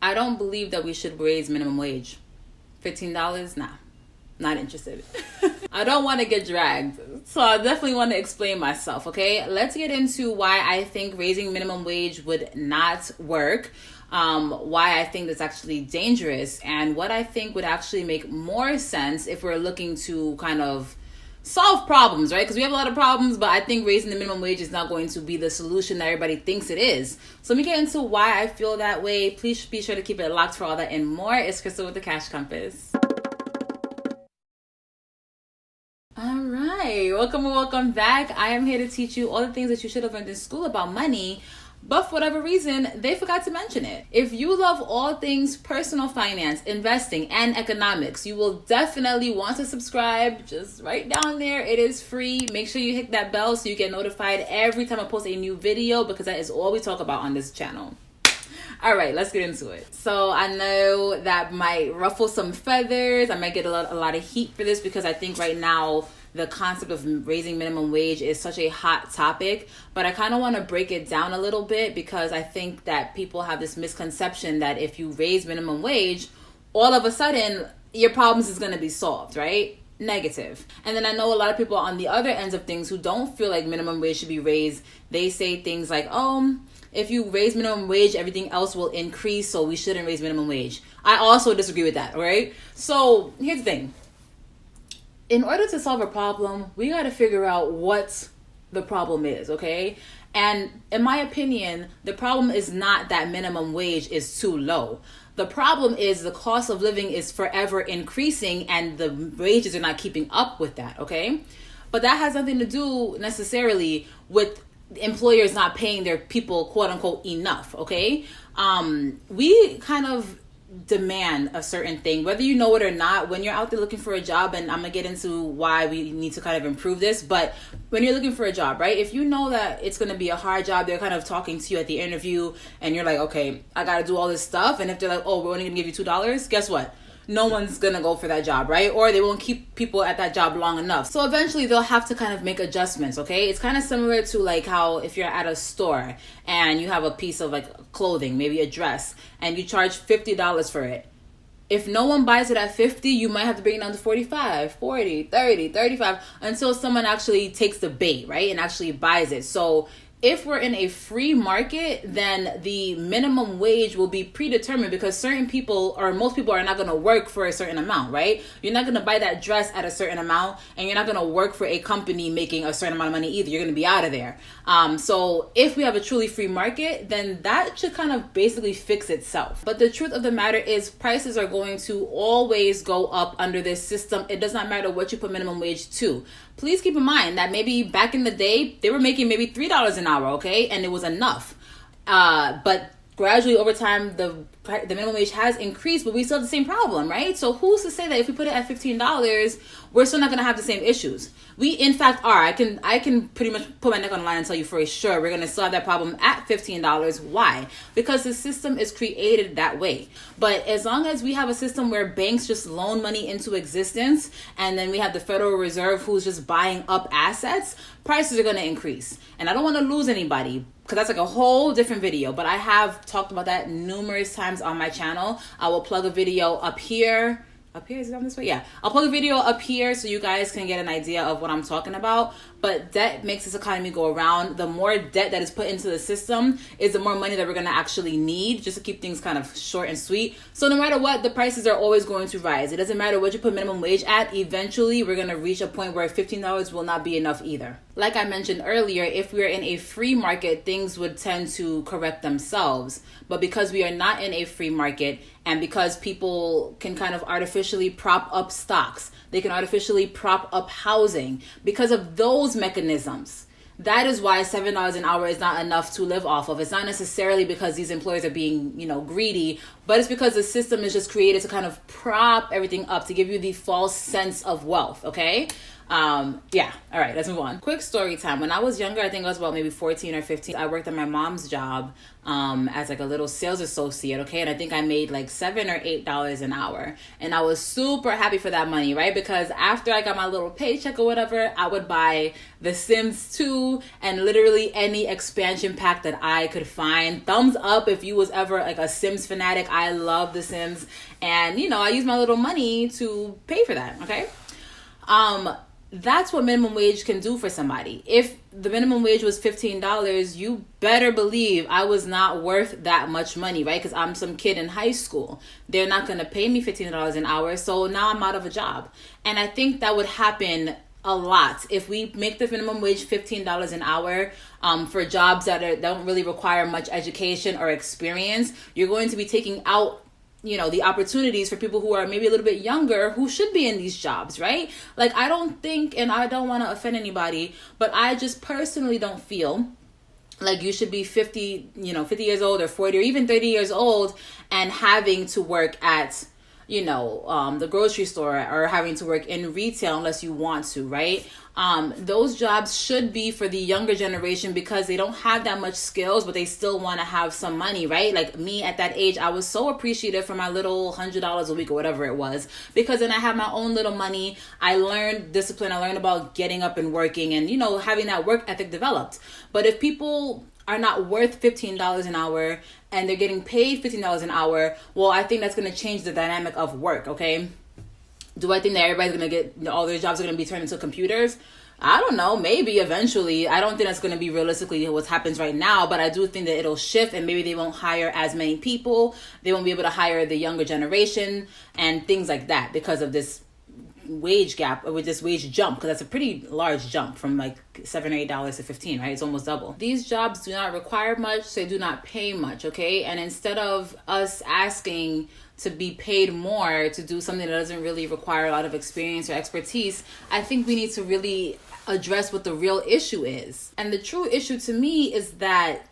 I don't believe that we should raise minimum wage. $15? Nah, not interested. I don't want to get dragged. So I definitely want to explain myself, okay? Let's get into why I think raising minimum wage would not work, why I think that's actually dangerous, and what I think would actually make more sense if we're looking to kind of solve problems, right? Because we have a lot of problems, but I think raising the minimum wage is not going to be the solution that everybody thinks it is. So let me get into why I feel that way. Please be sure to keep it locked for all that and more. It's Crystal with the Cash Compass. All right, welcome back. I am here to teach you all the things that you should have learned in school about money, but for whatever reason, they forgot to mention it. If you love all things personal finance, investing, and economics, you will definitely want to subscribe. Just right down there, it is free. Make sure you hit that bell so you get notified every time I post a new video, because that is all we talk about on this channel. All right, let's get into it. So I know that might ruffle some feathers. I might get a lot of heat for this, because I think right now the concept of raising minimum wage is such a hot topic, but I kind of want to break it down a little bit, because I think that people have this misconception that if you raise minimum wage, all of a sudden your problems is going to be solved, right? Negative. And then I know a lot of people on the other ends of things who don't feel like minimum wage should be raised. They say things like, if you raise minimum wage, everything else will increase, so we shouldn't raise minimum wage. I also disagree with that, right? So here's the thing. In order to solve a problem, we got to figure out what the problem is, okay? And in my opinion, the problem is not that minimum wage is too low. The problem is the cost of living is forever increasing and the wages are not keeping up with that, okay? But that has nothing to do necessarily with employers not paying their people, quote unquote, enough, okay? We kind of demand a certain thing, whether you know it or not. When you're out there looking for a job, and I'm gonna get into why we need to kind of improve this, but when you're looking for a job, right, if you know that it's gonna be a hard job, they're kind of talking to you at the interview and you're like, okay, I gotta do all this stuff, and if they're like, oh, we're only gonna give you $2, guess what? No one's gonna go for that job, right? Or they won't keep people at that job long enough. So eventually they'll have to kind of make adjustments, okay? It's kind of similar to like how if you're at a store and you have a piece of like clothing, maybe a dress, and you charge $50 for it. If no one buys it at 50, you might have to bring it down to 45, 40, 30, 35 until someone actually takes the bait, right? And actually buys it. So if we're in a free market, then the minimum wage will be predetermined, because certain people, or most people, are not going to work for a certain amount, right? You're not going to buy that dress at a certain amount, and you're not going to work for a company making a certain amount of money either. You're going to be out of there. So if we have a truly free market, then that should kind of basically fix itself. But the truth of the matter is prices are going to always go up under this system. It does not matter what you put minimum wage to. Please keep in mind that maybe back in the day, they were making maybe $3 an hour, okay? And it was enough. But gradually over time, the minimum wage has increased, but we still have the same problem, right? So who's to say that if we put it at $15, we're still not going to have the same issues? We, in fact, are. I can pretty much put my neck on the line and tell you for sure we're going to still have that problem at $15. Why? Because the system is created that way. But as long as we have a system where banks just loan money into existence, and then we have the Federal Reserve who's just buying up assets, prices are going to increase. And I don't want to lose anybody, because that's like a whole different video, but I have talked about that numerous times on my channel. I will plug a video up here. Up here, is it on this way? Yeah. I'll plug a video up here so you guys can get an idea of what I'm talking about. But debt makes this economy go around. The more debt that is put into the system is the more money that we're going to actually need, just to keep things kind of short and sweet. So no matter what, the prices are always going to rise. It doesn't matter what you put minimum wage at. Eventually, we're going to reach a point where $15 will not be enough either. Like I mentioned earlier, if we're in a free market, things would tend to correct themselves. But because we are not in a free market, and because people can kind of artificially prop up stocks, they can artificially prop up housing, because of those mechanisms, that is why $7 an hour is not enough to live off of. It's not necessarily because these employers are being, greedy, but it's because the system is just created to kind of prop everything up, to give you the false sense of wealth, okay? Yeah. All right, let's move on. Quick story time. When I was younger, I think I was about maybe 14 or 15. I worked at my mom's job as like a little sales associate, okay? And I think I made like $7 or $8 an hour. And I was super happy for that money, right? Because after I got my little paycheck or whatever, I would buy The Sims 2 and literally any expansion pack that I could find. Thumbs up if you was ever like a Sims fanatic. I love The Sims. And, you know, I used my little money to pay for that, okay? That's what minimum wage can do for somebody. If the minimum wage was $15, you better believe I was not worth that much money, right? Because I'm some kid in high school. They're not going to pay me $15 an hour. So now I'm out of a job. And I think that would happen a lot if we make the minimum wage $15 an hour for jobs that don't really require much education or experience. You're going to be taking out, you know, the opportunities for people who are maybe a little bit younger who should be in these jobs, right? Like, I don't think, and I don't want to offend anybody, but I just personally don't feel like you should be 50 years old or 40 or even 30 years old and having to work at, you know, the grocery store or having to work in retail unless you want to, right? Those jobs should be for the younger generation because they don't have that much skills, but they still want to have some money, right? Like me at that age, I was so appreciative for my little $100 a week or whatever it was, because then I have my own little money. I learned discipline. I learned about getting up and working and, you know, having that work ethic developed. But if people are not worth $15 an hour and they're getting paid $15 an hour, well, I think that's going to change the dynamic of work, okay? Do I think that everybody's going to get, all their jobs are going to be turned into computers? I don't know, maybe eventually. I don't think that's going to be realistically what happens right now, but I do think that it'll shift and maybe they won't hire as many people. They won't be able to hire the younger generation and things like that because of this wage gap or with this wage jump, because that's a pretty large jump from like $7 or $8 to 15, right? It's almost double. These jobs do not require much, so they do not pay much, okay? And instead of us asking to be paid more to do something that doesn't really require a lot of experience or expertise, I think we need to really address what the real issue is. And the true issue to me is that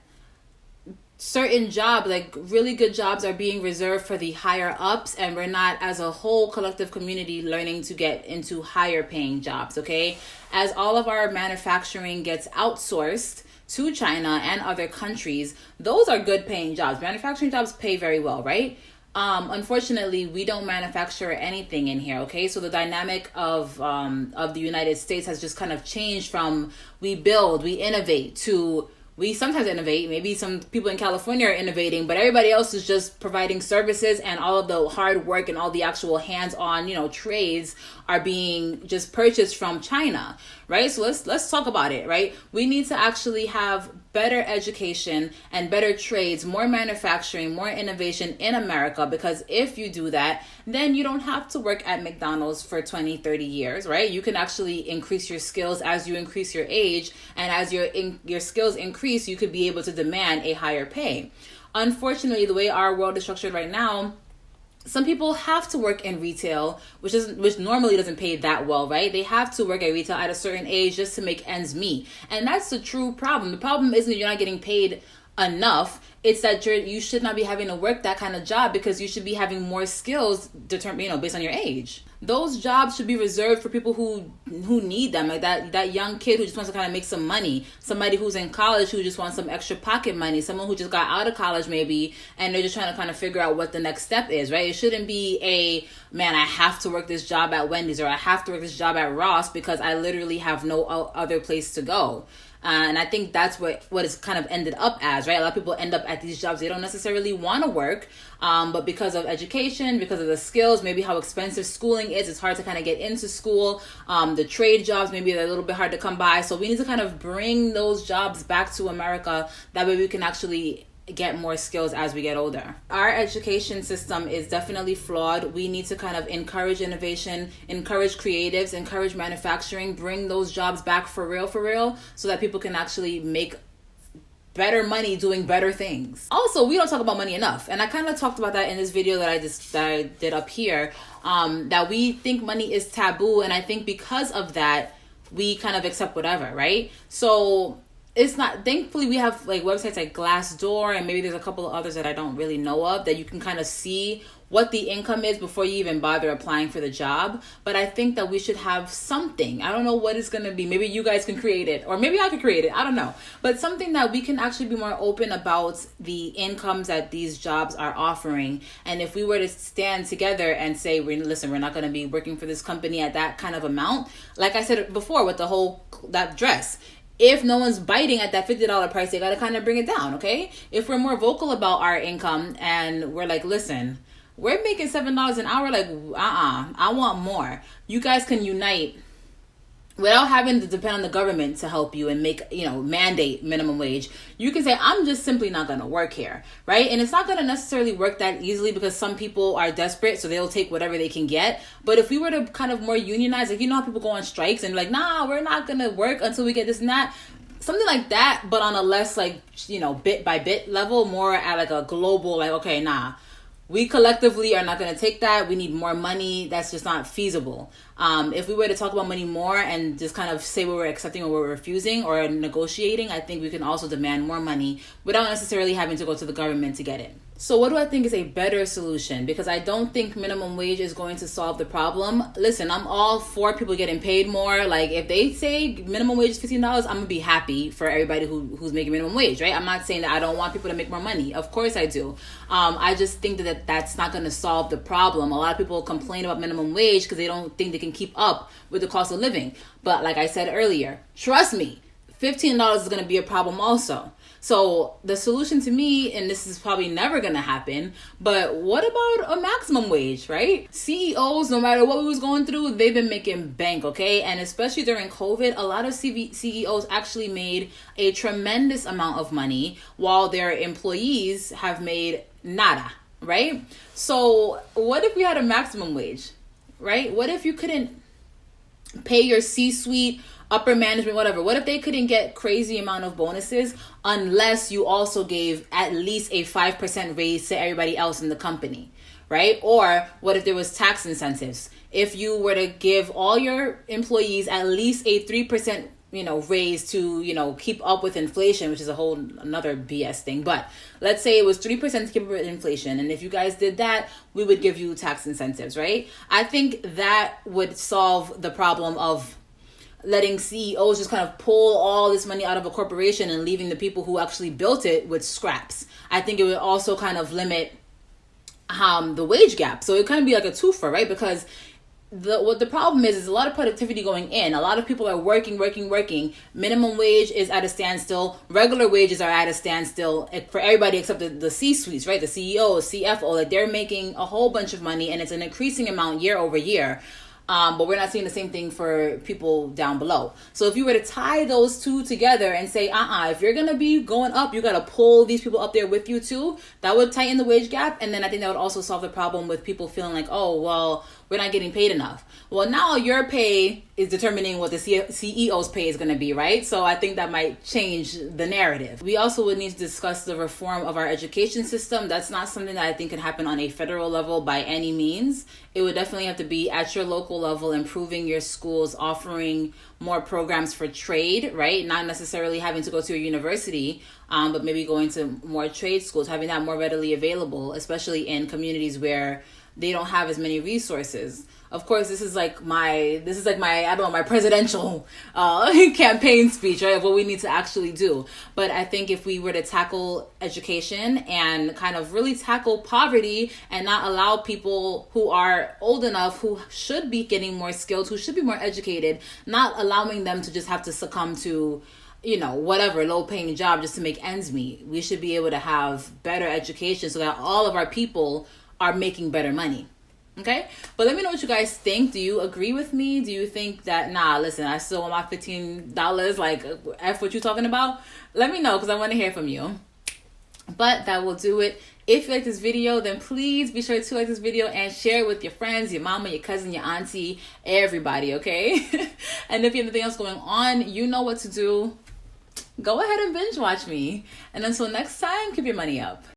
certain jobs, like really good jobs, are being reserved for the higher ups, and we're not as a whole collective community learning to get into higher paying jobs, okay? As all of our manufacturing gets outsourced to China and other countries, those are good paying jobs. Manufacturing jobs pay very well, right? Unfortunately, we don't manufacture anything in here, okay? So the dynamic of the United States has just kind of changed from we build, we innovate, to we sometimes innovate. Maybe some people in California are innovating, but everybody else is just providing services, and all of the hard work and all the actual hands-on, you know, trades are being just purchased from China, right? So let's talk about it, right? We need to actually have better education and better trades, more manufacturing, more innovation in America, because if you do that, then you don't have to work at McDonald's for 20, 30 years, right? You can actually increase your skills as you increase your age, and as your skills increase, you could be able to demand a higher pay. Unfortunately, the way our world is structured right now, some people have to work in retail, which normally doesn't pay that well, right? They have to work at retail at a certain age just to make ends meet. And that's the true problem. The problem isn't that you're not getting paid enough. It's that you should not be having to work that kind of job, because you should be having more skills determined, you know, based on your age. Those jobs should be reserved for people who need them, like that young kid who just wants to kind of make some money, somebody who's in college who just wants some extra pocket money, someone who just got out of college maybe, and they're just trying to kind of figure out what the next step is, right? It shouldn't be man, I have to work this job at Wendy's, or I have to work this job at Ross because I literally have no other place to go. And I think that's what it's kind of ended up as, right? A lot of people end up at these jobs they don't necessarily want to work, but because of education, because of the skills, maybe how expensive schooling is, it's hard to kind of get into school. The trade jobs, maybe they're a little bit hard to come by. So we need to kind of bring those jobs back to America. That way we can actually get more skills as we get older. Our education system is definitely flawed. We need to kind of encourage innovation, encourage creatives, encourage manufacturing, bring those jobs back for real, so that people can actually make better money doing better things. Also, we don't talk about money enough. And I kind of talked about that in this video that I did up here, that we think money is taboo. And I think because of that, we kind of accept whatever, right? So it's not, thankfully we have like websites like Glassdoor, and maybe there's a couple of others that I don't really know of, that you can kind of see what the income is before you even bother applying for the job. But I think that we should have something. I don't know what it's going to be. Maybe you guys can create it, or maybe I could create it. I don't know. But something that we can actually be more open about the incomes that these jobs are offering. And if we were to stand together and say, listen, we're not going to be working for this company at that kind of amount. Like I said before with that dress. If no one's biting at that $50 price, they got to kind of bring it down, okay? If we're more vocal about our income and we're like, listen, we're making $7 an hour, like, I want more. You guys can unite without having to depend on the government to help you and make, mandate minimum wage. You can say, I'm just simply not going to work here, right? And it's not going to necessarily work that easily because some people are desperate, so they'll take whatever they can get. But if we were to kind of more unionize, like, how people go on strikes and like, nah, we're not going to work until we get this and that. Something like that, but on a less like, bit by bit level, more at like a global, like, okay, nah. We collectively are not going to take that. We need more money. That's just not feasible. If we were to talk about money more and just kind of say what we're accepting or what we're refusing or negotiating, I think we can also demand more money without necessarily having to go to the government to get it. So what do I think is a better solution? Because I don't think minimum wage is going to solve the problem. Listen, I'm all for people getting paid more. Like if they say minimum wage is $15, I'm going to be happy for everybody who's making minimum wage, right? I'm not saying that I don't want people to make more money. Of course I do. I just think that's not going to solve the problem. A lot of people complain about minimum wage because they don't think they can keep up with the cost of living. But like I said earlier, trust me, $15 is going to be a problem also. So the solution to me, and this is probably never going to happen, but what about a maximum wage, right? CEOs, no matter what we was going through, they've been making bank, okay? And especially during COVID, a lot of CEOs actually made a tremendous amount of money while their employees have made nada, right? So what if we had a maximum wage, right? What if you couldn't pay your C-suite, upper management, whatever? What if they couldn't get crazy amount of bonuses unless you also gave at least a 5% raise to everybody else in the company, right? Or what if there was tax incentives? If you were to give all your employees at least a 3%, raise to, keep up with inflation, which is a whole another BS thing. But let's say it was 3% to keep up with inflation. And if you guys did that, we would give you tax incentives, right? I think that would solve the problem of letting CEOs just kind of pull all this money out of a corporation and leaving the people who actually built it with scraps. I think it would also kind of limit the wage gap. So it kind of be like a twofer, right? Because what the problem is a lot of productivity going in. A lot of people are working. Minimum wage is at a standstill. Regular wages are at a standstill for everybody except the C-suites, right? The CEO, CFO, like they're making a whole bunch of money and it's an increasing amount year over year. But we're not seeing the same thing for people down below. So if you were to tie those two together and say, if you're going to be going up, you got to pull these people up there with you too, that would tighten the wage gap. And then I think that would also solve the problem with people feeling like, oh, well, we're not getting paid enough. Well, now your pay is determining what the CEO's pay is going to be, right? So I think that might change the narrative. We also would need to discuss the reform of our education system. That's not something that I think can happen on a federal level by any means. It would definitely have to be at your local level, improving your schools, offering more programs for trade, right? Not necessarily having to go to a university, but maybe going to more trade schools, having that more readily available, especially in communities where they don't have as many resources. Of course, this is like my I don't know, my presidential campaign speech, right, of what we need to actually do. But I think if we were to tackle education and kind of really tackle poverty and not allow people who are old enough, who should be getting more skilled, who should be more educated, not allowing them to just have to succumb to whatever low-paying job just to make ends meet. We should be able to have better education so that all of our people are making better money. Okay? But let me know what you guys think. Do you agree with me? Do you think that, listen, I still want my $15, like, F what you talking about? Let me know, because I want to hear from you. But that will do it. If you like this video, then please be sure to like this video and share it with your friends, your mama, your cousin, your auntie, everybody, okay? And if you have anything else going on, you know what to do. Go ahead and binge watch me. And until next time, keep your money up.